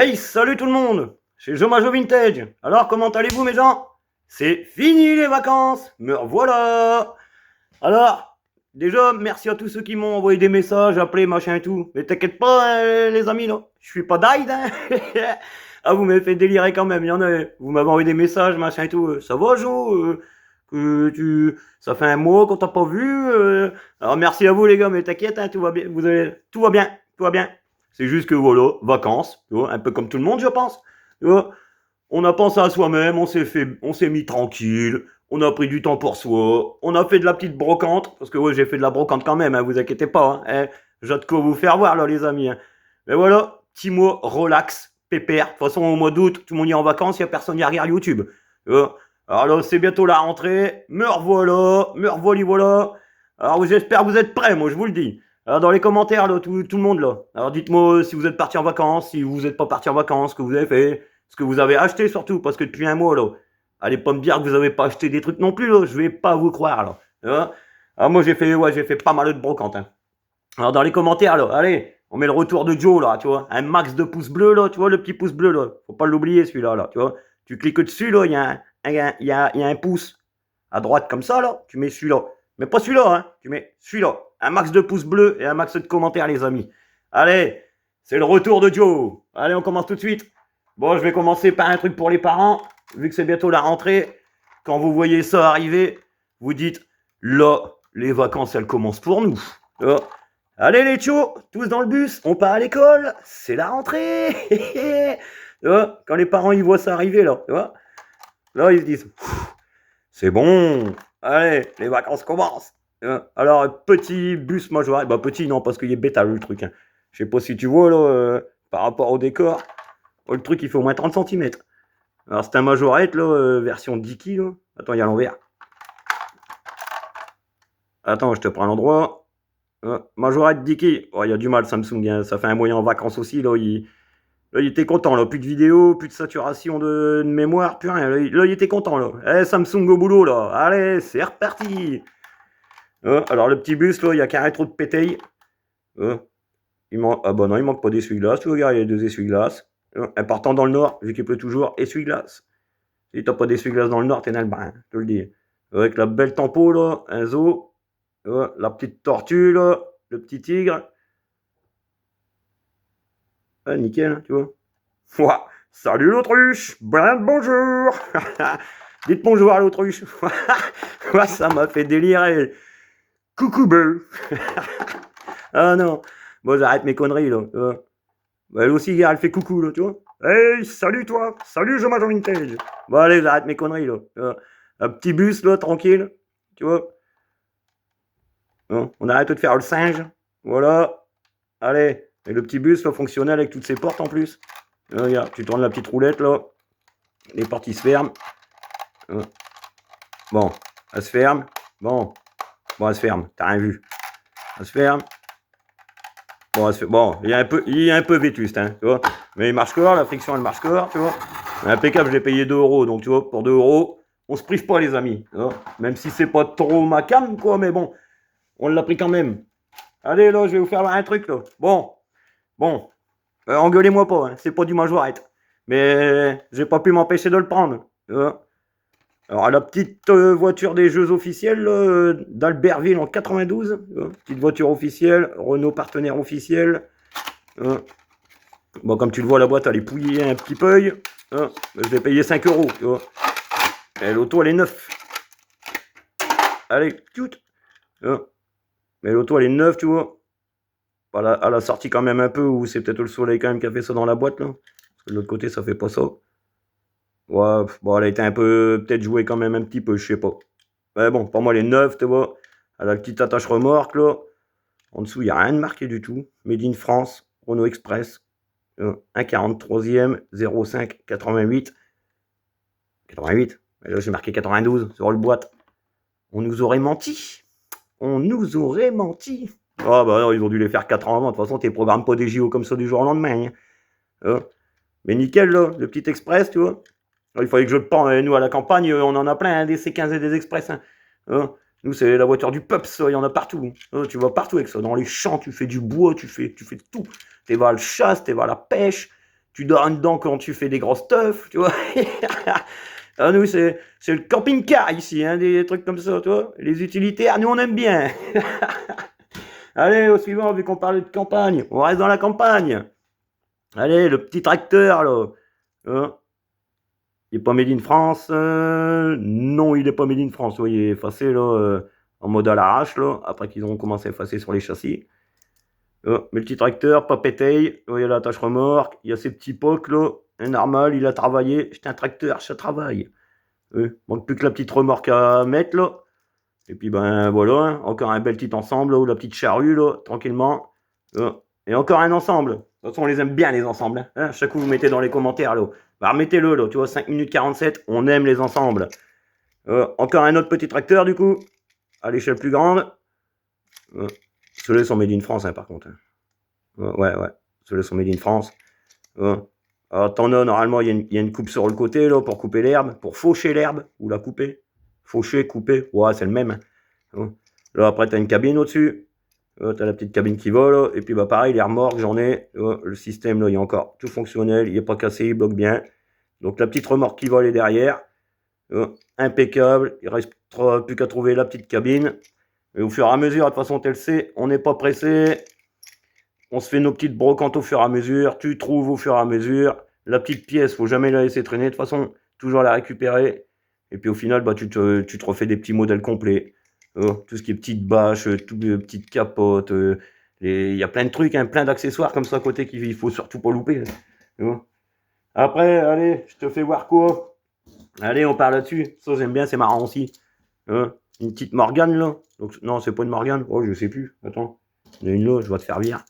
Hey, salut tout le monde, c'est Jomajo Vintage. Alors, comment allez-vous mes gens? C'est fini les vacances, me revoilà. Alors, déjà, merci à tous ceux qui m'ont envoyé des messages, appelé, machin et tout. Mais t'inquiète pas, les amis, là, je suis pas died, hein. Ah, vous m'avez fait délirer quand même, il y en a. Vous m'avez envoyé des messages, machin et tout. Ça va, Jo? Ça fait un mois qu'on t'a pas vu. Alors, merci à vous, les gars, mais t'inquiète, hein, tout va bien. Tout va bien, tout va bien. C'est juste que voilà, vacances, tu vois, un peu comme tout le monde, je pense. Tu vois, on a pensé à soi-même, on s'est mis tranquille, on a pris du temps pour soi, on a fait de la petite brocante, parce que ouais, j'ai fait de la brocante quand même, hein, vous inquiétez pas, hein, j'ai de quoi vous faire voir là, les amis. Hein. Mais voilà, petit mois relax, pépère. De toute façon, au mois d'août, tout le monde est en vacances, il n'y a personne qui regarde YouTube. Tu vois. Alors là, c'est bientôt la rentrée, me revoilà, voilà. Alors j'espère que vous êtes prêts, moi je vous le dis. Alors dans les commentaires, là, tout le monde là. Alors dites-moi si vous êtes parti en vacances, si vous n'êtes pas parti en vacances, ce que vous avez fait, ce que vous avez acheté surtout, parce que depuis un mois là, allez pas me dire que vous n'avez pas acheté des trucs non plus là, je vais pas vous croire là. Alors moi j'ai fait pas mal de brocante. Hein. Alors dans les commentaires là, allez, on met le retour de Joe là, tu vois, un max de pouces bleus là, tu vois le petit pouce bleu là, faut pas l'oublier celui-là là, tu vois. Tu cliques dessus là, il y a un pouce à droite comme ça là, tu mets celui-là. Mais pas celui-là, hein, tu mets celui-là. Un max de pouces bleus et un max de commentaires les amis. Allez, c'est le retour de Joe. Allez, on commence tout de suite. Bon, je vais commencer par un truc pour les parents, vu que c'est bientôt la rentrée. Quand vous voyez ça arriver, vous dites, là, les vacances, elles commencent pour nous. Allez les tchos, tous dans le bus, on part à l'école, c'est la rentrée. Quand les parents ils voient ça arriver là, là ils se disent, c'est bon, allez, les vacances commencent. Alors petit bus majoré, bah petit non parce qu'il est bêta le truc. Hein. Je sais pas si tu vois là, par rapport au décor, le truc il fait au moins 30 cm. Alors c'est un majorette là, version Dicky là. Attends, il y a l'envers. Attends, je te prends l'endroit. Majorette Dicky. Oh, il y a du mal Samsung, hein. Ça fait un moyen en vacances aussi là. Là, il était content là. Plus de vidéos, plus de saturation de mémoire, plus rien. Là, il était content là. Eh, Samsung au boulot là. Allez, c'est reparti. Alors le petit bus là, il y a qu'un rétro de pétaille. Ah bah non, il manque pas d'essuie-glace. Tu regardes, il y a deux essuie-glaces. Un partant dans le nord, vu qu'il pleut toujours, essuie-glace. Si t'as pas d'essuie-glace dans le nord, t'es dans le bain, je te le dis. Avec la belle tempo là, un zoo. La petite tortue là, le petit tigre. Ah, nickel, hein, tu vois. Ouah, salut l'autruche, bonjour. Dites bonjour à l'autruche. Ça m'a fait délirer. Coucou bœuf. Ah non, bon j'arrête mes conneries là. Bah, elle aussi, elle fait coucou là, tu vois. Hey, salut toi, salut Jomajo Vintage. Bon allez, j'arrête mes conneries là. Un petit bus là, tranquille, tu vois. On arrête de faire le singe. Voilà. Allez, et le petit bus là, fonctionnel avec toutes ses portes en plus. Regarde, tu tournes la petite roulette là. Les portes ils se ferment. Bon, elle se ferme. Bon, elle se ferme. T'as rien vu. Elle se ferme. Bon, il est un peu vétuste, hein, tu vois. Mais il marche corps, la friction elle marche corps, tu vois. Impeccable, je l'ai payé 2 €, donc tu vois, pour 2 €, on se prive pas les amis. Tu vois. Même si c'est pas trop ma cam, quoi, mais bon, on l'a pris quand même. Allez là, je vais vous faire un truc là. Bon, engueulez-moi pas, hein, c'est pas du majorette. Mais j'ai pas pu m'empêcher de le prendre. Tu vois. Alors la petite voiture des jeux officiels d'Albertville en 92, petite voiture officielle, Renault partenaire officiel. Bon, comme tu le vois, la boîte elle est pouillée un petit peu. Je vais payer 5 €. Tu vois. Et l'auto elle est neuve. Allez, cute. Mais l'auto elle est neuve, tu vois. Elle a sorti quand même un peu, ou c'est peut-être le soleil quand même qui a fait ça dans la boîte là. Parce que de l'autre côté ça fait pas ça. Ouais, bon, elle a été un peu, peut-être jouée quand même un petit peu, je sais pas. Mais bon, pour moi, elle est neuve, tu vois. Elle a la petite attache remorque, là. En dessous, il n'y a rien de marqué du tout. Made in France, Renault Express. 1,43e, 05, 88. 88. Et là, j'ai marqué 92 sur le boîte. On nous aurait menti. On nous aurait menti. Ah bah non, ils ont dû les faire 4 ans avant. De toute façon, tu programmes pas des JO comme ça du jour au lendemain. Hein. Mais nickel, là, le petit Express, tu vois. Il fallait que je le prenne. Nous, à la campagne, on en a plein, hein, des C15 et des Express. Hein. Nous, c'est la voiture du peuple, ça. Il y en a partout. Tu vas partout avec ça. Dans les champs, tu fais du bois, tu fais tout. Tu vas à la chasse, tu vas à la pêche. tu dors dedans quand tu fais des grosses teufs, tu vois. Ah, nous, c'est le camping-car ici, hein, des trucs comme ça, tu vois. Les utilitaires, nous, on aime bien. Allez, au suivant, vu qu'on parlait de campagne, on reste dans la campagne. Allez, le petit tracteur, là. Il est pas made in France. Non, il est pas made in France. Vous voyez, effacé, là, en mode à l'arrache, là, après qu'ils ont commencé à effacer sur les châssis. Mais le petit tracteur, pas pété. Il y a la tâche remorque, il y a ces petits pocs, là. Un normal, il a travaillé. C'est un tracteur, ça travaille. Manque plus que la petite remorque à mettre, là. Et puis, ben voilà, hein, encore un bel petit ensemble, là, ou la petite charrue, là, tranquillement. Et encore un ensemble. De toute façon, on les aime bien, les ensembles. Hein. Chaque coup, vous mettez dans les commentaires, là. Bah, remettez-le, là, tu vois, 5 minutes 47, on aime les ensembles. Encore un autre petit tracteur, du coup, à l'échelle plus grande. Ceux-là sont made in France, hein, par contre. Ouais. Ceux-là sont made in France. Alors, t'en as, normalement, il y a une coupe sur le côté, là, pour couper l'herbe, pour faucher l'herbe, ou la couper. Faucher, couper, ouais, c'est le même. Là, après, t'as une cabine au-dessus. T'as la petite cabine qui vole. Et puis, bah, pareil, les remorques, j'en ai. Le système, là, il est encore tout fonctionnel. Il n'est pas cassé, il bloque bien. Donc, la petite remorque qui vole est derrière. Impeccable. Il reste plus qu'à trouver la petite cabine. Et au fur et à mesure, de toute façon, tu le sais, on n'est pas pressé. On se fait nos petites brocantes au fur et à mesure. Tu trouves au fur et à mesure. La petite pièce, faut jamais la laisser traîner. De toute façon, toujours la récupérer. Et puis au final, bah, tu te refais des petits modèles complets. Tout ce qui est petites bâches, petites capotes. Il y a plein de trucs, hein, plein d'accessoires comme ça à côté qu'il faut surtout pas louper. Après, allez, je te fais voir quoi. Allez, on parle là-dessus. Ça, j'aime bien, c'est marrant aussi. Une petite Morgane, là. Donc, non, c'est pas une Morgane. Oh, je sais plus. Attends. Il y en a une là, je vais te faire virer.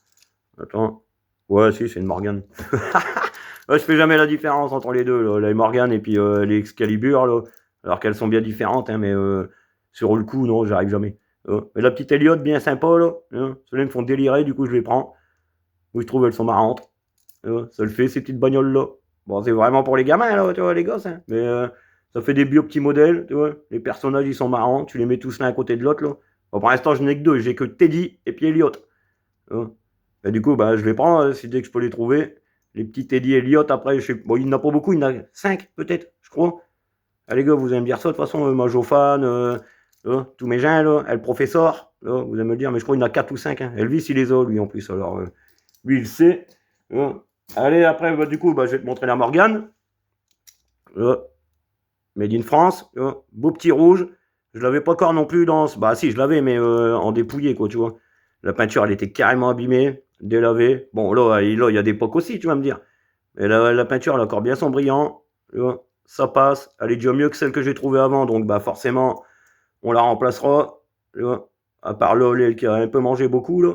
Attends. Ouais, si, c'est une Morgane. Je fais jamais la différence entre les deux, là, les Morgane et puis les Excalibur, là. Alors qu'elles sont bien différentes, hein, mais sur le coup, non, j'arrive jamais. Mais la petite Elliott, bien sympa, là. Ceux-là me font délirer, du coup, je les prends. Oui, je trouve elles sont marrantes. Ça le fait, ces petites bagnoles-là. Bon, c'est vraiment pour les gamins, là, tu vois, les gosses, hein. Mais ça fait des bio-petits modèles, tu vois. Les personnages, ils sont marrants. Tu les mets tous l'un à côté de l'autre, là. Bon, pour l'instant, je n'ai que deux. J'ai que Teddy et puis Elliott. Et du coup, bah, je les prends, si dès que je peux les trouver. Les petits Teddy et Elliott, après, je sais, bon, il n'y en a pas beaucoup, il y en a 5, peut-être, je crois. Allez, les gars, vous allez me dire ça, de toute façon, moi, Jophane, tous mes gens, là, le professeur, là, vous allez me le dire, mais je crois qu'il y en a 4 ou 5. Hein. Elvis, il les a, lui, en plus, alors, lui, il sait. Allez, après, bah, du coup, bah, je vais te montrer la Morgane. Made in France, beau petit rouge. Je l'avais pas encore non plus dans... Bah si, je l'avais, mais en dépouillé, quoi, tu vois. La peinture, elle était carrément abîmée, délavée. Bon, là, il y a des pocs aussi, tu vas me dire. Mais la peinture, elle a encore bien son brillant. Ça passe. Elle est déjà mieux que celle que j'ai trouvée avant, donc bah forcément, on la remplacera. À part l'OL qui a un peu mangé beaucoup, là.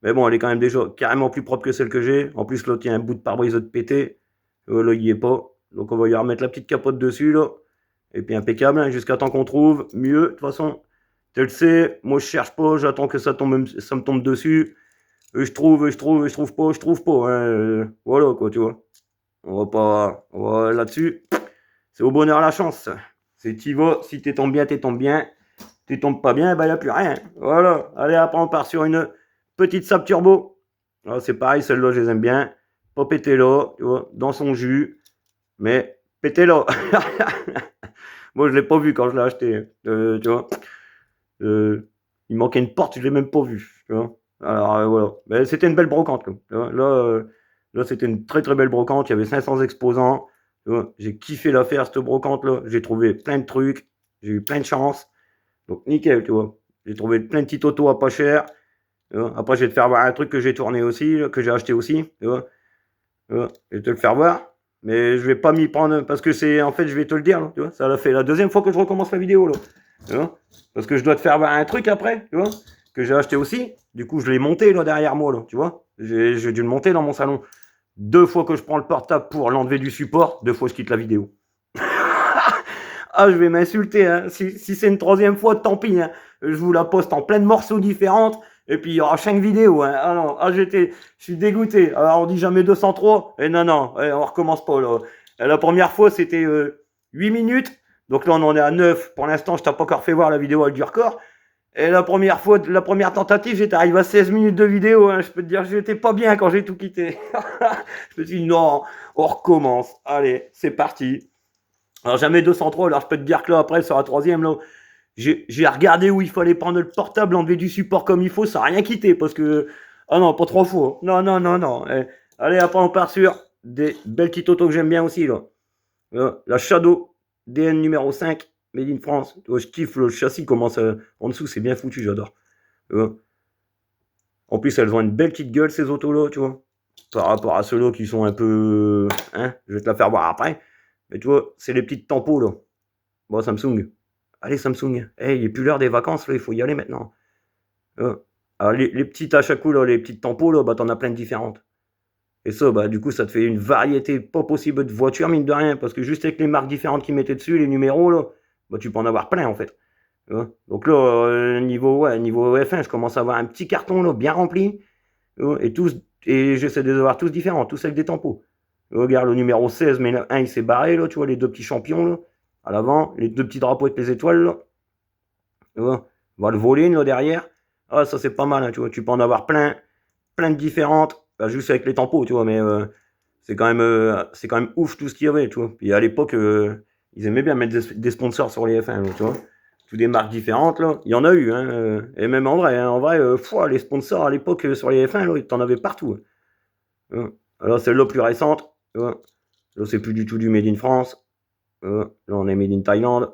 Mais bon, elle est quand même déjà carrément plus propre que celle que j'ai. En plus, là, il y a un bout de pare-brise de pété. Là, il y est pas. Donc, on va y remettre la petite capote dessus, là. Et puis, impeccable, hein, jusqu'à temps qu'on trouve mieux. De toute façon, tu le sais, moi, je cherche pas. J'attends que ça me tombe dessus. Je trouve pas. Hein. Voilà, quoi, tu vois. On va pas... là-dessus, c'est au bonheur la chance. C'est t'y vas. Si t'es tombes bien, t'es tombes bien. Tu tombes pas bien, bah, il n'y a plus rien. Voilà. Allez, après, on part sur une petite Saab Turbo. Alors, c'est pareil, celle-là, je les aime bien. Pas pété là, tu vois, dans son jus. Mais pété là. Moi, je l'ai pas vu quand je l'ai acheté. Tu vois. Il manquait une porte, je l'ai même pas vu. Tu vois. Alors, voilà. Mais c'était une belle brocante. Là, c'était une très très belle brocante. Il y avait 500 exposants. J'ai kiffé l'affaire, cette brocante-là. J'ai trouvé plein de trucs. J'ai eu plein de chance. Donc, nickel, tu vois. J'ai trouvé plein de petits autos à pas cher. Après, je vais te faire voir un truc que j'ai tourné aussi, que j'ai acheté aussi. Je vais te le faire voir. Mais je vais pas m'y prendre parce que c'est, en fait, je vais te le dire. Là, tu vois, ça fait la deuxième fois que je recommence la vidéo. Là, parce que je dois te faire voir un truc après, tu vois, que j'ai acheté aussi. Du coup, je l'ai monté là derrière moi, là, tu vois. J'ai dû le monter dans mon salon. 2 fois que je prends le portable pour l'enlever du support, 2 fois je quitte la vidéo. Ah, je vais m'insulter. Hein. Si c'est une 3e fois, tant pis. Hein. Je vous la poste en plein de morceaux différentes. Et puis, il y aura 5 vidéos. Hein. Ah non, je suis dégoûté. Alors, on dit jamais 203. Et non, on recommence pas. Là. La première fois, c'était 8 minutes. Donc là, on en est à 9. Pour l'instant, je t'ai pas encore fait voir la vidéo avec du record. Et la première fois, la première tentative, j'étais arrivé à 16 minutes de vidéo. Hein. Je peux te dire, j'étais pas bien quand j'ai tout quitté. Je me suis dit, non, on recommence. Allez, c'est parti. Alors, jamais 203. Alors, je peux te dire que là, après, sur la troisième, là, j'ai regardé où il fallait prendre le portable, enlever du support comme il faut, ça n'a rien quitté. Parce que, ah non, pas 3 fois. Non, non, non, non. Allez, après, on part sur des belles petites autos que j'aime bien aussi, là. La Shadow DN numéro 5. Made in France. Je kiffe le châssis, commence en dessous, c'est bien foutu, j'adore. En plus, elles ont une belle petite gueule, ces autos-là, tu vois. Par rapport à ceux-là qui sont un peu. Hein, je vais te la faire voir après. Mais tu vois, c'est les petites tampos, là. Bon, Samsung. Allez, Samsung. Hey, il n'est plus l'heure des vacances, là, il faut y aller maintenant. Alors, les petites à chaque coup, là, les petites tampos, là, bah, t'en as plein de différentes. Et ça, bah, du coup, ça te fait une variété pas possible de voitures, mine de rien. Parce que juste avec les marques différentes qu'ils mettaient dessus, les numéros, là, bah, tu peux en avoir plein, en fait. Donc là, niveau F1, je commence à avoir un petit carton là, bien rempli. Et j'essaie de les avoir tous différents, tous avec des tampos. Regarde le numéro 16, mais le 1 il s'est barré, là, tu vois, les deux petits champions là, à l'avant, les deux petits drapeaux avec les étoiles là. On va le voler là derrière. Ah, ça c'est pas mal, hein, tu vois, tu peux en avoir plein de différentes, bah, juste avec les tampos, tu vois, mais c'est quand même ouf tout ce qu'il y avait, tu vois. Puis à l'époque, ils aimaient bien mettre des sponsors sur les F1, là, tu vois. Toutes des marques différentes, là. Il y en a eu, hein. Et même en vrai, les sponsors à l'époque sur les F1, là, t'en avais partout. Alors celle-là plus récente, là c'est plus du tout du Made in France. Là on est Made in Thaïlande,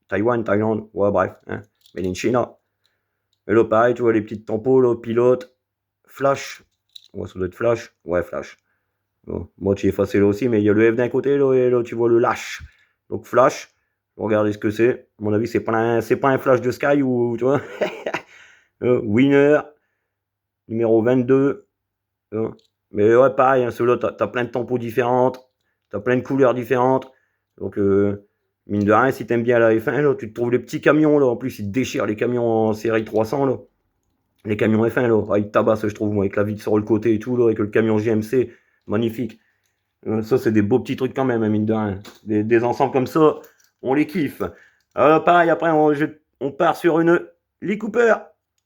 Thaïlande, ouais bref, hein. Made in China. Et là pareil, tu vois les petites tampos, là, pilote, flash. Ouais, ça doit être flash. Ouais, flash. Bon, moi, tu es effacé là aussi, mais il y a le F d'un côté, là, et là, tu vois le lâche. Donc, flash. Regardez ce que c'est. À mon avis, c'est pas un flash de Sky ou, tu vois. Winner, numéro 22. Mais ouais, pareil, hein, ceux-là, t'as plein de tampos différentes. T'as plein de couleurs différentes. Donc, mine de rien, si t'aimes bien la F1, là, tu te trouves les petits camions, là. En plus, ils déchirent les camions en série 300, là. Les camions F1, là, ils tabassent, je trouve, moi, avec la vitre sur le côté et tout, là, avec le camion JMC, magnifique. Ça, c'est des beaux petits trucs quand même, hein, mine de rien. Des ensembles comme ça, on les kiffe. Alors, pareil, après, on part sur une Lee Cooper.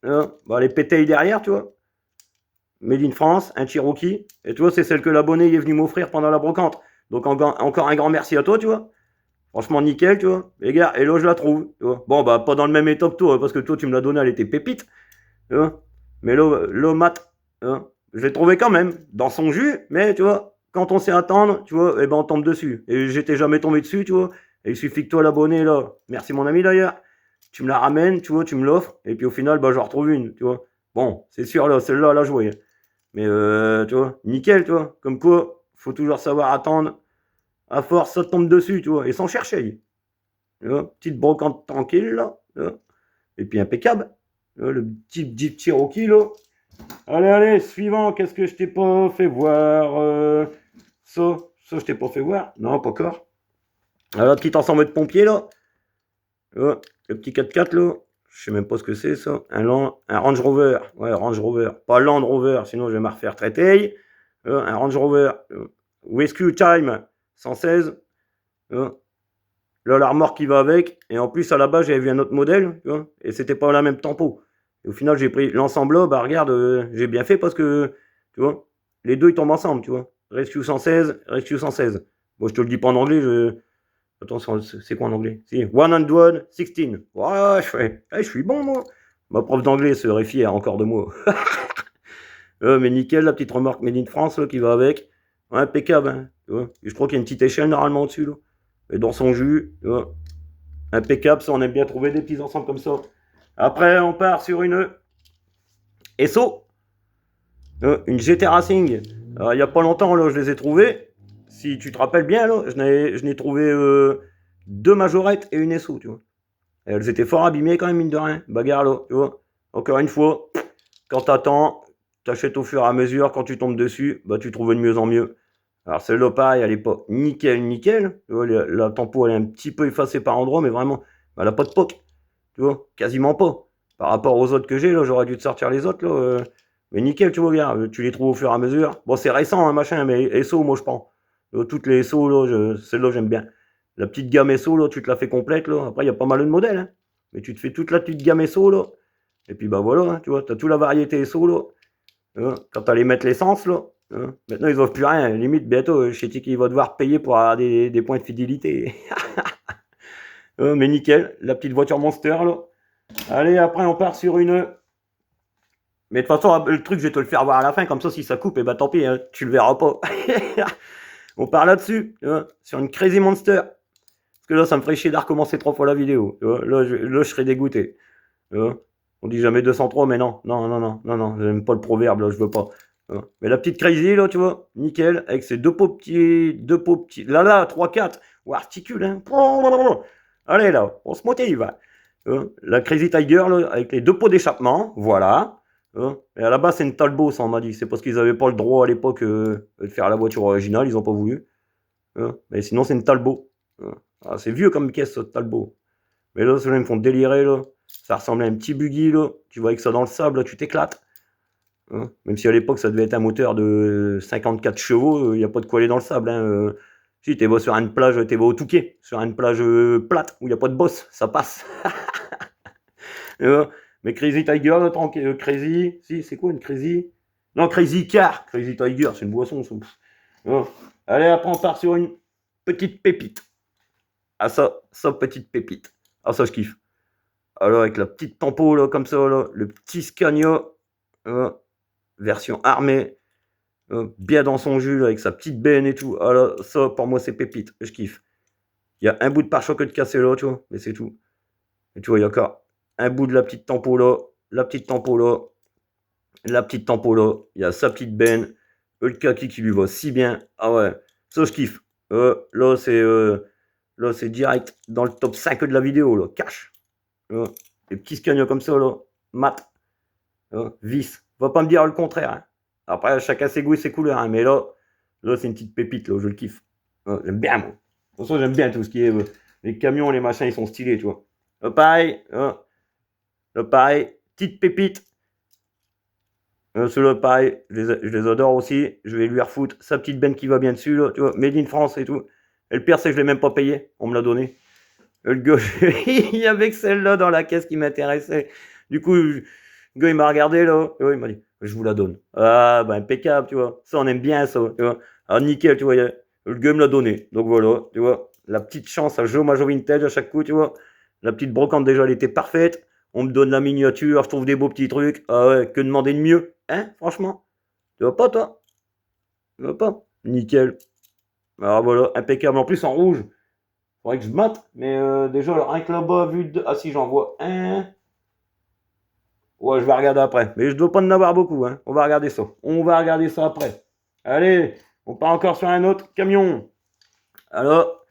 Bah, les pétailles derrière, tu vois. Made in France, un Cherokee. Et tu vois, c'est celle que l'abonné est venu m'offrir pendant la brocante. Donc, encore un grand merci à toi, tu vois. Franchement, nickel, tu vois. Les gars, et là, je la trouve, tu vois. Bon, bah, pas dans le même état que toi, parce que toi, tu me l'as donné, elle était pépite. Mais le mat, je l'ai trouvé quand même dans son jus, mais tu vois, quand on sait attendre, tu vois, eh ben on tombe dessus. Et j'étais jamais tombé dessus, tu vois. Et il suffit que toi, l'abonné, là, merci mon ami d'ailleurs, tu me la ramènes, tu vois, tu me l'offres, et puis au final, bah, j'en retrouve une, tu vois. Bon, c'est sûr, là, celle-là, elle a joué. Mais tu vois, nickel, tu vois. Comme quoi, faut toujours savoir attendre. À force, ça tombe dessus, tu vois, et sans chercher. Tu vois, petite brocante tranquille, là. Tu vois. Et puis impeccable. Le petit Jeep Cherokee, là. Allez, suivant, qu'est-ce que je t'ai pas fait voir ça, je t'ai pas fait voir. Non, pas encore. Alors, petit ensemble de pompiers, là. Le petit 4x4, là. Je sais même pas ce que c'est, ça. Un Range Rover. Ouais, Range Rover. Pas Land Rover, sinon je vais me refaire traiter. Un Range Rover. Rescue Time 116. Là, la remorque qui va avec. Et en plus, à la base, j'avais vu un autre modèle. Tu vois, et c'était pas la même tempo. Et au final, j'ai pris l'ensemble là. Bah, regarde, j'ai bien fait parce que, tu vois, les deux, ils tombent ensemble, tu vois. Rescue 116, Rescue 116. Bon, je te le dis pas en anglais. Attends, c'est quoi en anglais? Si, 116. Ouais, je suis bon, moi. Ma prof d'anglais serait fière encore de moi. Mais nickel, la petite remorque Made in France là, qui va avec. Ouais, impeccable, hein, tu vois. Et je crois qu'il y a une petite échelle normalement au-dessus, là. Et dans son jus, tu vois. Impeccable, ça, on aime bien trouver des petits ensembles comme ça. Après, on part sur une SO, une GT Racing. Alors, il n'y a pas longtemps, là, je les ai trouvés. Si tu te rappelles bien, là, je n'ai trouvé deux majorettes et une SO, tu vois. Et elles étaient fort abîmées quand même, mine de rien. Bagarre, là, tu vois. Encore une fois, quand t'attends, t'achètes au fur et à mesure. Quand tu tombes dessus, bah, tu trouves de mieux en mieux. Alors, celle-là, pareil, elle est pas nickel. Tu vois, la tempo, elle est un petit peu effacée par endroit, mais vraiment, elle a pas de poc. Tu vois, quasiment pas. Par rapport aux autres que j'ai, là, j'aurais dû te sortir les autres, là. Mais nickel, tu vois, regarde, tu les trouves au fur et à mesure. Bon, c'est récent, hein, machin, mais SO, moi, je prends. Toutes les SO, là, celle-là, j'aime bien. La petite gamme SO, là, tu te la fais complète, là. Après, il y a pas mal de modèles, hein. Mais tu te fais toute la petite gamme SO, là. Et puis bah voilà, hein, tu vois, t'as toute la variété SO là. Quand t'allais mettre l'essence là. Maintenant ils offrent plus rien. Limite bientôt, chez Tiki il va devoir payer pour avoir des points de fidélité. Mais nickel, la petite voiture Monster là. Allez, après on part sur une. Mais de toute façon, le truc, je vais te le faire voir à la fin, comme ça, si ça coupe, et bah tant pis, hein, tu le verras pas. On part là-dessus, sur une Crazy Monster. Parce que là, ça me ferait chier de recommencer 3 fois la vidéo. Là, je serais dégoûté. On dit jamais 203, mais non, j'aime pas le proverbe, là, je veux pas. Mais la petite Crazy, là, tu vois, nickel, avec ses deux pots petits, là, 3, 4, ou articule, hein. Allez, là, on se motive. La Crazy Tiger, là, avec les deux pots d'échappement, voilà. Et à la base, c'est une Talbot, ça on m'a dit. C'est parce qu'ils n'avaient pas le droit à l'époque de faire la voiture originale, ils n'ont pas voulu. Mais sinon, c'est une Talbot. C'est vieux comme caisse, ce Talbot. Mais là, ceux-là, ils me font délirer, là. Ça ressemble à un petit buggy, là. Tu vois, avec ça dans le sable, là, tu t'éclates. Même si à l'époque, ça devait être un moteur de 54 chevaux, il n'y a pas de quoi aller dans le sable. Si, t'es sur une plage, t'es au Touquet, sur une plage plate, où il n'y a pas de bosse, ça passe. Mais Crazy Tiger, là, Crazy, si, c'est quoi une Crazy? Non, Crazy Car, Crazy Tiger, c'est une boisson. Allez, après on part sur une petite pépite. Ah ça, petite pépite. Ah ça, je kiffe. Alors avec la petite tempo, là, comme ça, là, le petit Scania, version armée, bien dans son jus, là, avec sa petite benne et tout. Ah là, ça, pour moi, c'est pépite, je kiffe. Il y a un bout de pare-choc de cassé là, tu vois, mais c'est tout. Et tu vois, il y a encore un bout de la petite tempo là, la petite tempo là, la petite tempo là, il y a sa petite benne, le kaki qui lui va si bien. Ah ouais, ça je kiffe. Là c'est direct dans le top 5 de la vidéo là, cash. Les petits scanios comme ça là, mat, vis. Va pas me dire le contraire. Hein. Après chacun ses goûts et ses couleurs, hein, mais là c'est une petite pépite là, je le kiffe. J'aime bien moi. De toute façon j'aime bien tout ce qui est les camions, les machins, ils sont stylés, tu vois. Pareil, pareil, petite pépite. Ceux-là, pareil, je les adore aussi. Je vais lui refoutre sa petite benne qui va bien dessus, là, tu vois, Made in France et tout. Et le pire, c'est que je l'ai même pas payé, on me l'a donné. Le gars, il y avait que celle-là dans la caisse qui m'intéressait. Du coup, le gars, il m'a regardé, là, il m'a dit, je vous la donne. Ah, bah, impeccable, tu vois. Ça, on aime bien, ça, tu vois. Ah, nickel, tu vois, le gars me l'a donné. Donc voilà, tu vois, la petite chance à Joe Majo Vintage à chaque coup, tu vois. La petite brocante, déjà, elle était parfaite. On me donne la miniature, je trouve des beaux petits trucs. Ah ouais, que demander de mieux? Hein, franchement? Tu vas pas, toi? Tu vas pas? Nickel. Alors voilà, impeccable. En plus, en rouge. Faudrait que je mate, mais déjà, rien que là-bas, vu de... Ah si, j'en vois un. Ouais, je vais regarder après. Mais je dois pas en avoir beaucoup, hein. On va regarder ça. On va regarder ça après. Allez, on part encore sur un autre camion. Alors,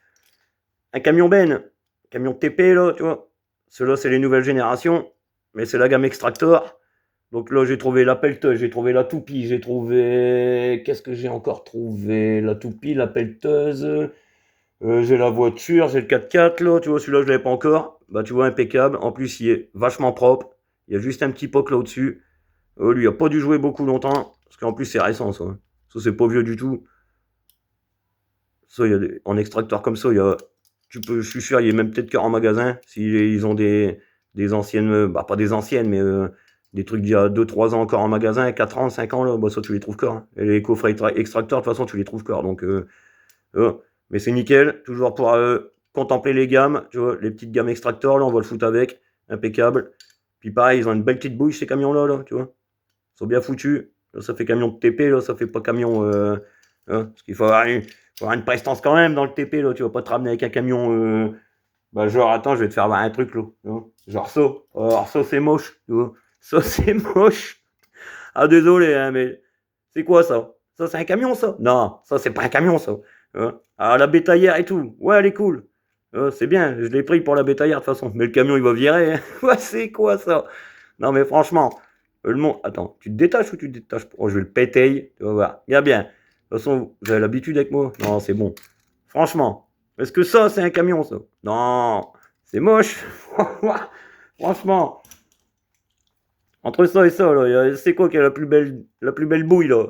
un camion Ben. Camion TP, là, tu vois. Ceux-là, c'est les nouvelles générations. Mais c'est la gamme Extractor. Donc là, j'ai trouvé la pelleteuse, j'ai trouvé la toupie, j'ai trouvé... Qu'est-ce que j'ai encore trouvé? La toupie, la pelleteuse, j'ai la voiture, j'ai le 4x4, là, tu vois, celui-là, je l'avais pas encore. Bah, tu vois, impeccable. En plus, il est vachement propre. Il y a juste un petit poc là au-dessus. Lui, il a pas dû jouer beaucoup longtemps, parce qu'en plus, c'est récent, ça. Ça, c'est pas vieux du tout. Ça, il y a en extracteur comme ça, il y a... je suis sûr, il y a même peut-être qu'en magasin, s'ils ont des anciennes... Bah, pas des anciennes, mais... des trucs d'il y a 2-3 ans encore en magasin, 4 ans, 5 ans, là, bah ça tu les trouves corps. Hein. Et les coffrets extracteurs, de toute façon, tu les trouves corps. Donc, mais c'est nickel, toujours pour contempler les gammes, tu vois, les petites gammes extracteurs, là, on va le foutre avec, impeccable. Puis pareil, ils ont une belle petite bouche, ces camions-là, là, tu vois. Ils sont bien foutus. Là, ça fait camion de TP, là, ça fait pas camion. Parce qu'il faut avoir une prestance quand même dans le TP, là, tu vas pas te ramener avec un camion. Bah, genre, attends, je vais te faire voir un truc, là. Genre ça. Alors, ça, c'est moche, tu vois. Ça, c'est moche. Ah, désolé, hein, mais c'est quoi ça? Ça, c'est un camion, ça? Non, ça, c'est pas un camion, ça. Ah, la bétaillère et tout. Ouais, elle est cool. C'est bien, je l'ai pris pour la bétaillère de toute façon. Mais le camion, il va virer. Hein. Ouais, c'est quoi ça? Non, mais franchement, le monde. Attends, tu te détaches ou tu te détaches? Oh, je vais le péter. Tu vas voir. Bien, bien. De toute façon, vous avez l'habitude avec moi? Non, c'est bon. Franchement, est-ce que ça, c'est un camion, ça? Non, c'est moche. Franchement. Entre ça et ça, là, c'est quoi qui a la plus belle bouille, là?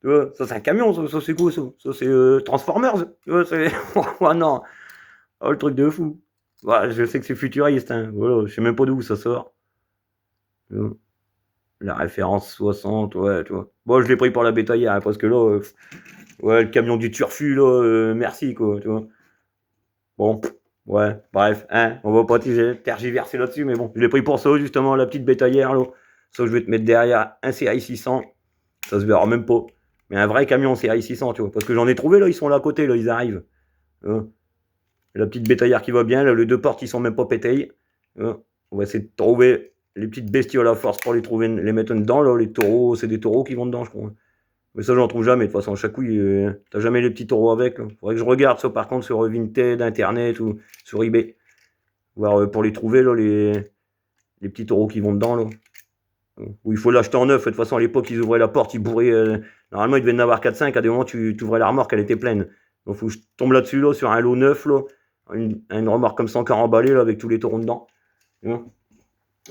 Tu vois, ça c'est un camion, ça c'est quoi, ça? Ça c'est Transformers, tu vois, c'est... oh non, oh, le truc de fou. Ouais, je sais que c'est futuriste, hein, voilà, je sais même pas d'où ça sort. La référence 60, ouais, tu vois. Bon, je l'ai pris pour la bétaillère, hein, parce que là, ouais, le camion du turfu, là, merci, quoi, tu vois. Bon, ouais, bref, hein, on va pas tergiverser là-dessus, mais bon, je l'ai pris pour ça, justement, la petite bétaillère, là. Ça, je vais te mettre derrière un CI 600, ça se verra même pas. Mais un vrai camion CI 600, tu vois, parce que j'en ai trouvé, là, ils sont là à côté, là, ils arrivent. La petite bétaillère qui va bien, là, les deux portes, ils sont même pas pétées. On va essayer de trouver les petites bestioles à force pour les trouver, les mettre dedans, là, les taureaux, c'est des taureaux qui vont dedans, je crois. Mais ça, j'en trouve jamais. De toute façon, chaque coup, t'as jamais les petits taureaux avec. Là. Faudrait que je regarde ça, par contre, sur Vinted, Internet ou sur eBay. Voir pour les trouver, là, les petits taureaux qui vont dedans, là. Ou il faut l'acheter en neuf. De toute façon, à l'époque, ils ouvraient la porte, ils bourraient. Normalement, ils devaient en avoir 4-5. À des moments, tu ouvrais la remorque, elle était pleine. Donc, faut que je tombe là-dessus, là, sur un lot neuf, là. Une remorque comme ça, encore emballée, là, avec tous les taureaux dedans.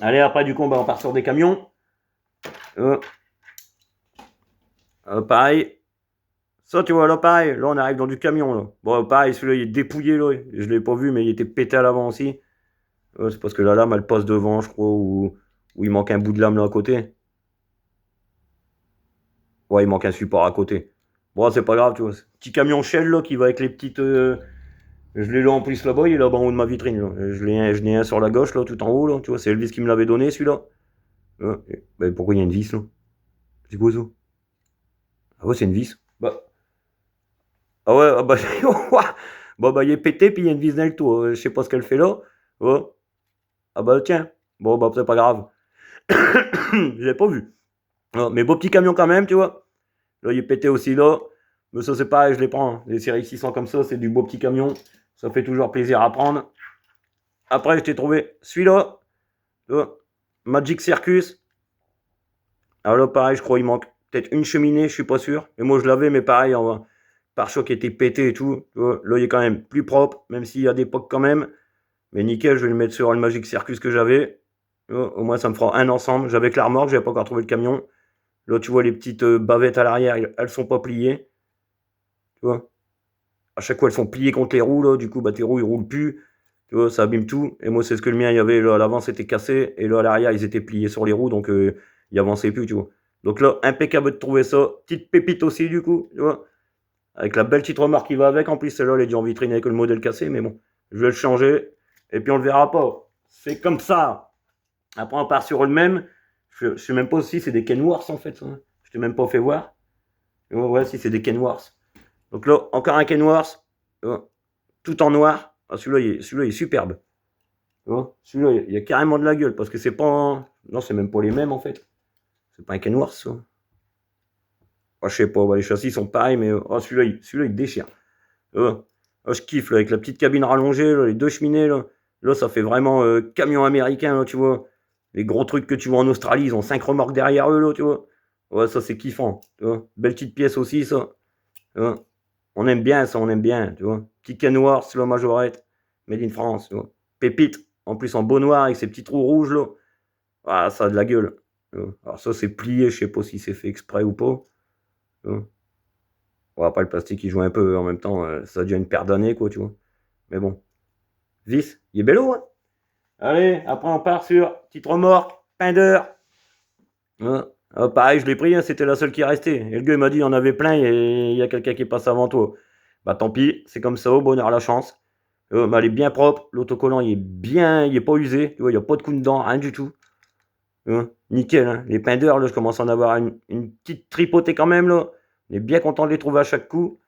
Allez, après, du coup, on part sur des camions. Pareil. Ça, tu vois, là, pareil. Là, on arrive dans du camion, là. Bon, pareil, celui-là, il est dépouillé, là. Je l'ai pas vu, mais il était pété à l'avant aussi. C'est parce que la lame, elle passe devant, je crois, ou il manque un bout de lame, là, à côté. Ouais, il manque un support à côté. Bon, c'est pas grave, tu vois. Petit camion Shell, là, qui va avec les petites... Je l'ai là, en plus, là-bas, il est là-bas en haut de ma vitrine, là. Je l'ai un sur la gauche, là, tout en haut, là. Tu vois, c'est Elvis qui me l'avait donné, celui-là. Ben, pourquoi il y a une vis, là? C'est quoi, ça? Ah ouais, c'est une vis. Bah... Ah ouais, ah bah, bon, bah, il est pété, puis il y a une vis dans le tour. Je sais pas ce qu'elle fait là. Oh. Ah bah, tiens. Bon, bah, c'est pas grave. Je l'ai pas vu. Oh, mais beau petit camion quand même, tu vois. Là, il est pété aussi là. Mais ça, c'est pareil, je les prends. Hein. Les séries 600 comme ça, c'est du beau petit camion. Ça fait toujours plaisir à prendre. Après, je t'ai trouvé celui-là. Magic Circus. Alors là, pareil, je crois qu'il manque peut-être une cheminée, je suis pas sûr. Et moi, je l'avais, mais pareil, pare-choc était pété et tout. Là, il est quand même plus propre, même s'il y a des pocs quand même. Mais nickel, je vais le mettre sur le Magic Circus que j'avais. Au moins, ça me fera un ensemble. J'avais que la remorque, j'avais pas encore trouvé le camion. Là, tu vois, les petites bavettes à l'arrière, elles sont pas pliées. Tu vois, à chaque fois, elles sont pliées contre les roues. Là. Du coup, bah, tes roues, ils roulent plus. Tu vois, ça abîme tout. Et moi, c'est ce que le mien, il y avait. Là, à l'avant, c'était cassé. Et là, à l'arrière, ils étaient pliés sur les roues. Donc, ils avançaient plus, tu vois. Donc là, impeccable de trouver ça. Petite pépite aussi, du coup. Tu vois. Avec la belle petite remorque qui va avec. En plus, celle-là, elle est déjà en vitrine avec le modèle cassé. Mais bon, je vais le changer. Et puis, on le verra pas. C'est comme ça. Après, on part sur le même. Je sais même pas si c'est des Kenworth, en fait. Hein. Je t'ai même pas fait voir. Ouais, si c'est des Kenworth. Donc là, encore un Kenworth. Tout en noir. Ah, celui-là, il est superbe. Celui-là, il y a carrément de la gueule. Parce que c'est pas... Non, c'est même pas les mêmes, en fait. C'est pas un Kenworth, ça. Oh, je sais pas, les châssis sont pareils, mais celui-là, il déchire. Je kiffe, là, avec la petite cabine rallongée, là, les deux cheminées, là. Là, ça fait vraiment camion américain, là, tu vois. Les gros trucs que tu vois en Australie, ils ont 5 remorques derrière eux, là, tu vois. Ouais, ça, c'est kiffant, tu vois. Belle petite pièce aussi, ça. On aime bien ça, on aime bien, tu vois. Petit Kenworth, slow majorette, made in France, tu vois. Pépite, en plus en beau noir avec ses petits trous rouges, là. Ah, ça a de la gueule. Alors ça, c'est plié, je sais pas si c'est fait exprès ou pas. Bon, après, le plastique, il joue un peu en même temps. Ça a déjà une paire d'années, quoi, tu vois. Mais bon. Vis, il est bello, hein. Allez, après, on part sur petite remorque, Pinder. Pareil, je l'ai pris, hein, c'était la seule qui restait. Et le gars, il m'a dit, il y en avait plein et il y a quelqu'un qui passe avant toi. Bah, tant pis, c'est comme ça, au bonheur, la chance. Mais elle est bien propre. L'autocollant, il est pas usé. Tu vois, il n'y a pas de coup dedans, rien du tout. Nickel, hein. Les Pinder, là, je commence à en avoir une petite tripotée quand même, là. On est bien content de les trouver à chaque coup.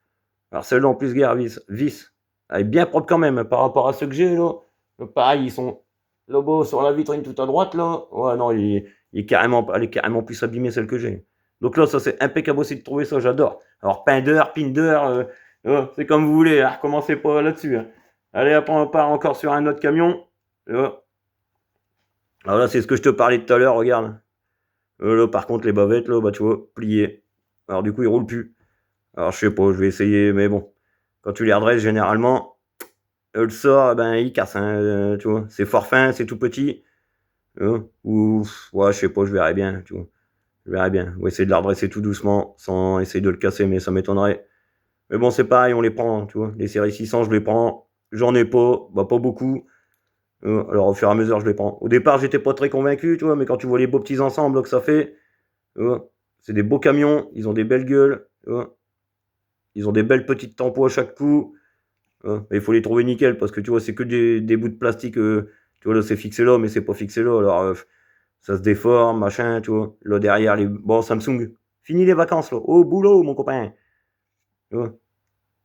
Alors celle-là en plus, gare, vis, elle est bien propre quand même par rapport à ceux que j'ai là. Pareil, ils sont là-bas sur la vitrine tout à droite là. Ouais, non, elle est carrément plus abîmée celle que j'ai. Donc là, ça c'est impeccable aussi de trouver ça, j'adore. Alors Pinder, c'est comme vous voulez, hein, recommencez pas là-dessus. Hein. Allez, après on part encore sur un autre camion. Alors là, c'est ce que je te parlais tout à l'heure, regarde. Là, par contre, les bavettes, là, bah tu vois, pliées. Alors du coup, ils roulent plus. Alors je sais pas, je vais essayer, mais bon. Quand tu les redresses, généralement, le sort, ben, il casse, hein, tu vois. C'est fort fin, c'est tout petit. Ou, ouais, je sais pas, je verrai bien, tu vois. Je verrai bien. On va essayer de la redresser tout doucement, sans essayer de le casser, mais ça m'étonnerait. Mais bon, c'est pareil, on les prend, tu vois. Les séries 600, je les prends. J'en ai pas, bah, pas beaucoup. Alors au fur et à mesure, je les prends. Au départ, j'étais pas très convaincu, tu vois, mais quand tu vois les beaux petits ensembles là, que ça fait, c'est des beaux camions, ils ont des belles gueules, ils ont des belles petites tampons à chaque coup. Il faut les trouver nickel parce que tu vois, c'est que des bouts de plastique. Tu vois, là, c'est fixé là, mais c'est pas fixé là. Alors, ça se déforme, machin, tu vois. Là, derrière, les. Bon, Samsung, fini les vacances, là. Au boulot, mon copain. Tu vois.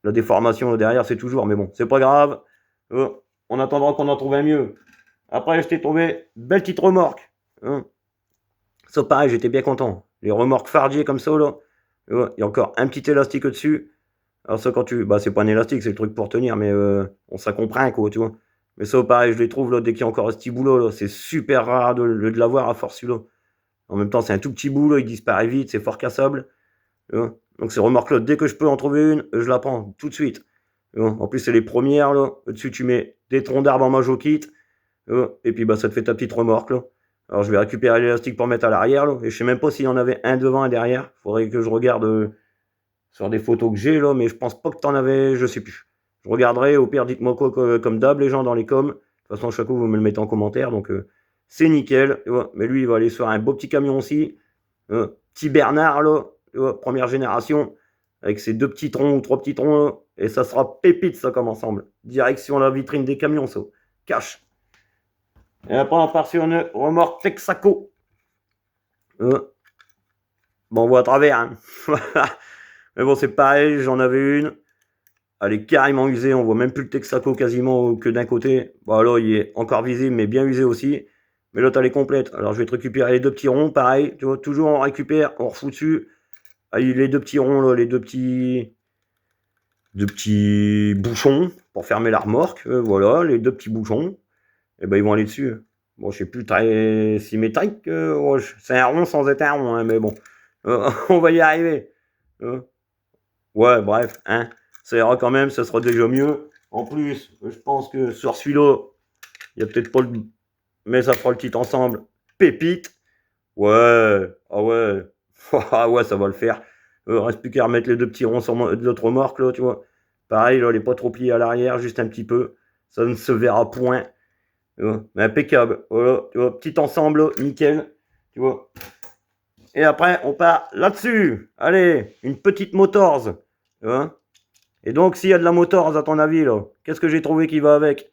La déformation, là, derrière, c'est toujours. Mais bon, c'est pas grave. On attendra qu'on en trouve un mieux. Après, je t'ai trouvé belle petite remorque. Ça, pareil, j'étais bien content. Les remorques fardier comme ça, là. Il y a encore un petit élastique au-dessus. Alors ça, quand tu... Bah, c'est pas un élastique, c'est le truc pour tenir, mais ça comprend, quoi, tu vois. Mais ça, pareil, je les trouve, là, dès qu'il y a encore un petit boulot, là, c'est super rare de l'avoir à force, celui-là. En même temps, c'est un tout petit bout, là, il disparaît vite, c'est fort cassable. Tu vois. Donc ces remorques-là, dès que je peux en trouver une, je la prends tout de suite. Tu vois. En plus, c'est les premières, là. Au-dessus, tu mets des troncs d'arbres en majo kit. Tu vois. Et puis, bah, ça te fait ta petite remorque, là. Alors, je vais récupérer l'élastique pour mettre à l'arrière, là. Et je sais même pas s'il y en avait un devant et derrière. Faudrait que je regarde... sur des photos que j'ai là, mais je pense pas que t'en avais, je sais plus. Je regarderai, au pire, dites-moi quoi comme d'hab, les gens dans les coms. De toute façon, à chaque coup, vous me le mettez en commentaire, donc c'est nickel. Mais lui, il va aller sur un beau petit camion aussi. Petit Bernard, là, première génération, avec ses deux petits troncs ou trois petits troncs, là, et ça sera pépite, ça, comme ensemble. Direction la vitrine des camions, ça. Cache. Et après, on part sur une remorque Texaco. Bon, on voit à travers, hein. Mais bon, c'est pareil, j'en avais une. Elle est carrément usée, on voit même plus le Texaco quasiment que d'un côté. Bon, là, il est encore visible, mais bien usé aussi. Mais l'autre, elle est complète. Alors, je vais te récupérer les deux petits ronds, pareil. Tu vois, toujours on récupère, on refout dessus. Ah, les deux petits ronds, là, les deux petits bouchons pour fermer la remorque. Voilà, les deux petits bouchons. Et ben, ils vont aller dessus. Bon, je sais plus très symétrique. C'est un rond sans être un rond, hein, mais bon. On va y arriver. Ouais, bref, hein. Ça ira quand même, ça sera déjà mieux. En plus, je pense que sur celui-là, il n'y a peut-être pas le... Mais ça fera le petit ensemble. Pépite. Ouais, ah ouais. Ah ouais, ça va le faire. Reste plus qu'à remettre les deux petits ronds sur de l'autre remorque, là, tu vois. Pareil, là, elle n'est pas trop pliée à l'arrière, juste un petit peu. Ça ne se verra point. Tu vois. Mais impeccable. Voilà, tu vois, petit ensemble, là, nickel. Tu vois. Et après, on part là-dessus. Allez, une petite Motors. Tu vois. Et donc, s'il y a de la Motors, à ton avis, là, qu'est-ce que j'ai trouvé qui va avec?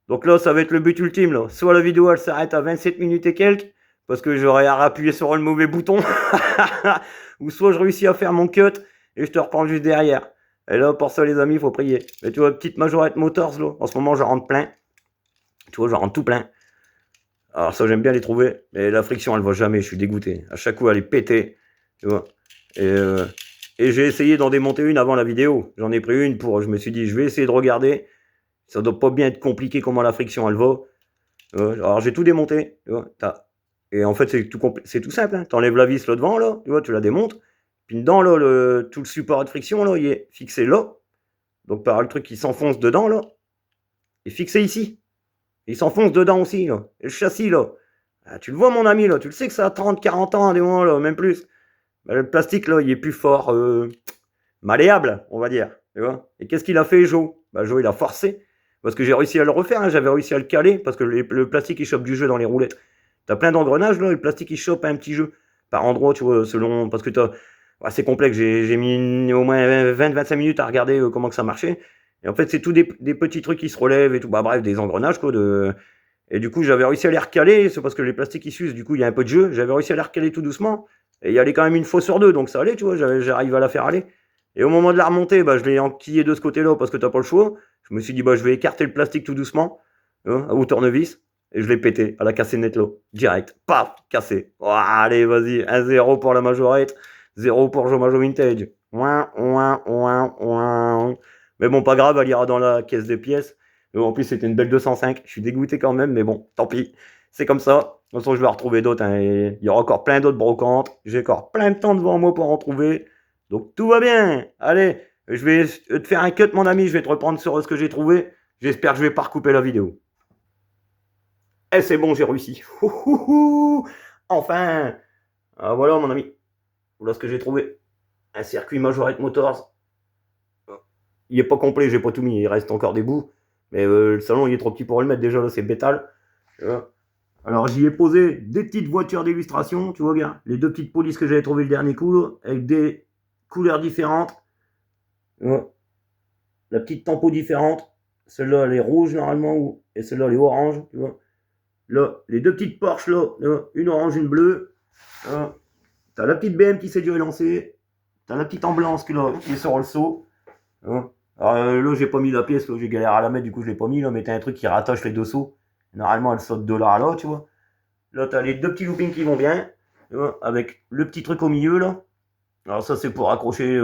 Donc là, ça va être le but ultime, là. Soit la vidéo, elle s'arrête à 27 minutes et quelques, parce que j'aurais à appuyer sur le mauvais bouton, ou soit je réussis à faire mon cut, et je te reprends juste derrière. Et là, pour ça, les amis, il faut prier. Mais tu vois, petite majorette Motors, là, en ce moment, je rentre plein. Tu vois, je rentre tout plein. Alors ça, j'aime bien les trouver, mais la friction, elle va jamais, je suis dégoûté. À chaque coup, elle est pétée, tu vois. Et j'ai essayé d'en démonter une avant la vidéo. J'en ai pris une pour, je me suis dit, je vais essayer de regarder. Ça doit pas bien être compliqué comment la friction, elle va. Alors j'ai tout démonté, tu vois. Et en fait, c'est tout simple, hein. T'enlèves la vis là devant, là, tu vois, tu la démontes. Puis dedans, là, tout le support de friction, là, il est fixé là. Donc par le truc qui s'enfonce dedans, là, est fixé ici. Il s'enfonce dedans aussi, là. Et le châssis, là. Ah, tu le vois, mon ami, là. Tu le sais que ça a 30, 40 ans, des moments, là, même plus. Mais le plastique, là, il est plus fort, malléable, on va dire. Tu vois. Et qu'est-ce qu'il a fait, Joe? Bah, Joe, il a forcé. Parce que j'ai réussi à le refaire, hein. J'avais réussi à le caler, parce que le plastique, il chope du jeu dans les roulettes. T'as plein d'engrenages, là, le plastique, il chope un petit jeu. Par endroit, tu vois, selon... Parce que t'as... Ouais, c'est complexe, j'ai mis au moins 20-25 minutes à regarder comment que ça marchait. Et en fait, c'est tout des petits trucs qui se relèvent et tout. Bah bref, des engrenages, quoi, de... Et du coup, j'avais réussi à les recaler, c'est parce que les plastiques ils s'usent, du coup, il y a un peu de jeu. J'avais réussi à les recaler tout doucement. Et il y allait quand même une fois sur deux, donc ça allait, tu vois, j'arrive à la faire aller. Et au moment de la remonter, bah, je l'ai enquillé de ce côté-là parce que t'as pas le choix. Je me suis dit, bah, je vais écarter le plastique tout doucement, hein, au tournevis. Et je l'ai pété à la cassée net là. Direct. Paf, cassé. Oh, allez, vas-y. 1-0 pour la majorette. 0 pour Joe Majo Vintage. Ouin, ouin, ouin, ouin. Mais bon, pas grave, elle ira dans la caisse des pièces. En plus, c'était une belle 205. Je suis dégoûté quand même, mais bon, tant pis. C'est comme ça. De toute façon, je vais en retrouver d'autres, hein. Il y aura encore plein d'autres brocantes. J'ai encore plein de temps devant moi pour en trouver. Donc tout va bien. Allez, je vais te faire un cut, mon ami. Je vais te reprendre sur ce que j'ai trouvé. J'espère que je vais pas recouper la vidéo. Et c'est bon, j'ai réussi. Enfin. Ah, voilà, mon ami. Voilà ce que j'ai trouvé. Un circuit Majorette Motors. Il est pas complet, j'ai pas tout mis. Il reste encore des bouts. Mais le salon, il est trop petit pour le mettre. Déjà, là, c'est bétal. Alors, j'y ai posé des petites voitures d'illustration. Tu vois, regarde. Les 2 petites polices que j'avais trouvées le dernier coup, là, avec des couleurs différentes. La petite tempo différente. Celle-là, elle est rouge, normalement. Et celle-là, elle est orange. Tu vois. Là, les 2 petites Porsche, là. Une orange, une bleue. T'as la petite BM qui s'est déjà lancée. T'as la petite ambulance qui est sur le seau. Alors, là, j'ai pas mis la pièce, là, j'ai galéré à la mettre, du coup, je l'ai pas mis, là, mais t'as un truc qui rattache les 2 seaux. Normalement, elle saute de là à là, tu vois. Là, t'as les 2 petits loopings qui vont bien, tu vois, avec le petit truc au milieu, là. Alors, ça, c'est pour accrocher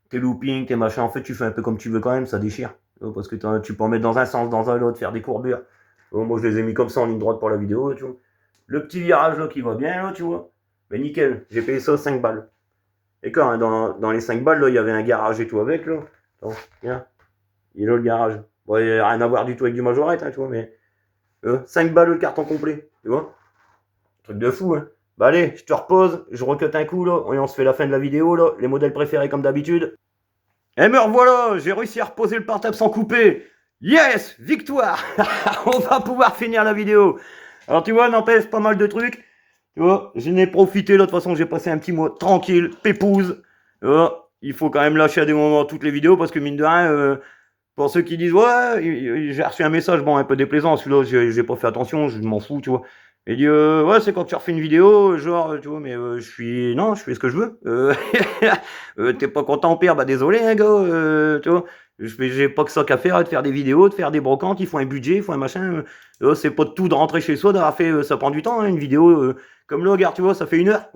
tes loopings, tes machins. En fait, tu fais un peu comme tu veux quand même, ça déchire. Parce que tu peux en mettre dans un sens, dans un autre, faire des courbures. Moi, je les ai mis comme ça en ligne droite pour la vidéo, là, tu vois. Le petit virage, là, qui va bien, là, tu vois. Mais nickel, j'ai payé ça 5 balles. Et quand, hein, dans les 5 balles, là, il y avait un garage et tout avec, là. Attends, viens. Il est là le garage. Bon, il n'y a rien à voir du tout avec du majorette, hein, tu vois, mais 5 balles le carton complet, tu vois. Truc de fou, hein. Bah allez, je te repose, je recote un coup, là, et on se fait la fin de la vidéo, là. Les modèles préférés comme d'habitude. Et me revoilà, j'ai réussi à reposer le portable sans couper. Yes, victoire. On va pouvoir finir la vidéo. Alors tu vois, n'empêche pas mal de trucs. Tu vois, j'en ai profité, là, de toute façon, j'ai passé un petit mois tranquille, pépouze. Il faut quand même lâcher à des moments toutes les vidéos, parce que mine de rien, pour ceux qui disent, ouais, j'ai reçu un message, bon, un peu déplaisant, celui-là, j'ai pas fait attention, je m'en fous, tu vois. Il dit, ouais, c'est quand tu refais une vidéo, genre, tu vois, mais non, je fais ce que je veux. T'es pas content, pire, bah désolé, hein, gars, tu vois. J'ai pas que ça qu'à faire, de faire des vidéos, de faire des brocantes, il faut un budget, il faut un machin. C'est pas tout de rentrer chez soi, d'avoir fait, ça prend du temps, hein, une vidéo. Comme là, regarde, tu vois, ça fait 1 heure.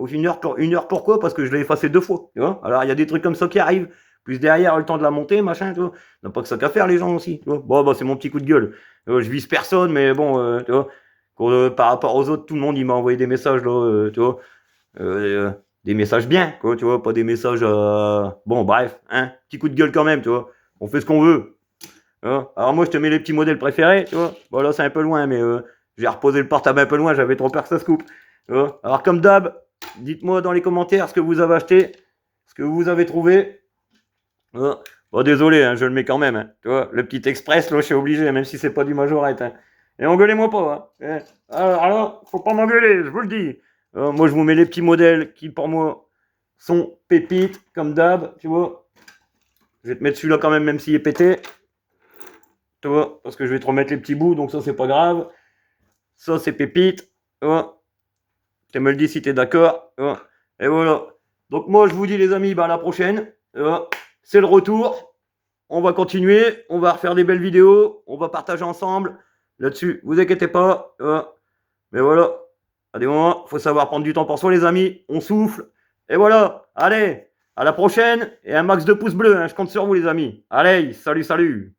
Une heure pourquoi? Parce que je l'ai effacé 2 fois, tu vois. Alors, il y a des trucs comme ça qui arrivent. Plus derrière, le temps de la monter, machin, tu vois. On n'a pas que ça qu'à faire, les gens aussi, tu vois. Bon, bah, c'est mon petit coup de gueule. Je vise personne, mais bon, tu vois. Par rapport aux autres, tout le monde, il m'a envoyé des messages, là, tu vois. Des messages bien, quoi, tu vois. Pas des messages, bon, bref, hein. Petit coup de gueule quand même, tu vois. On fait ce qu'on veut. Hein. Alors, moi, je te mets les petits modèles préférés, tu vois. Bon, là, c'est un peu loin, mais j'ai reposé le portable un peu loin, j'avais trop peur que ça se coupe. Tu vois. Alors, comme d'hab, dites-moi dans les commentaires ce que vous avez acheté, ce que vous avez trouvé. Bon, désolé, hein, je le mets quand même. Hein. Tu vois, le petit express, là, je suis obligé, même si c'est pas du majorette. Hein. Et engueulez-moi pas. Hein. Alors, faut pas m'engueuler, je vous le dis. Moi, je vous mets les petits modèles qui, pour moi, sont pépites, comme d'hab, tu vois. Je vais te mettre celui-là quand même s'il est pété. Tu vois, parce que je vais te remettre les petits bouts, donc ça, c'est pas grave. Ça, c'est pépite. Tu vois. Tu me le dis si t'es d'accord. Et voilà. Donc, moi, je vous dis, les amis, bah, à la prochaine. C'est le retour. On va continuer, on va refaire des belles vidéos, on va partager ensemble. Là-dessus, vous inquiétez pas. Mais voilà, à des moments, il faut savoir prendre du temps pour soi, les amis. On souffle. Et voilà, allez, à la prochaine. Et un max de pouces bleus, hein, je compte sur vous, les amis. Allez, salut, salut.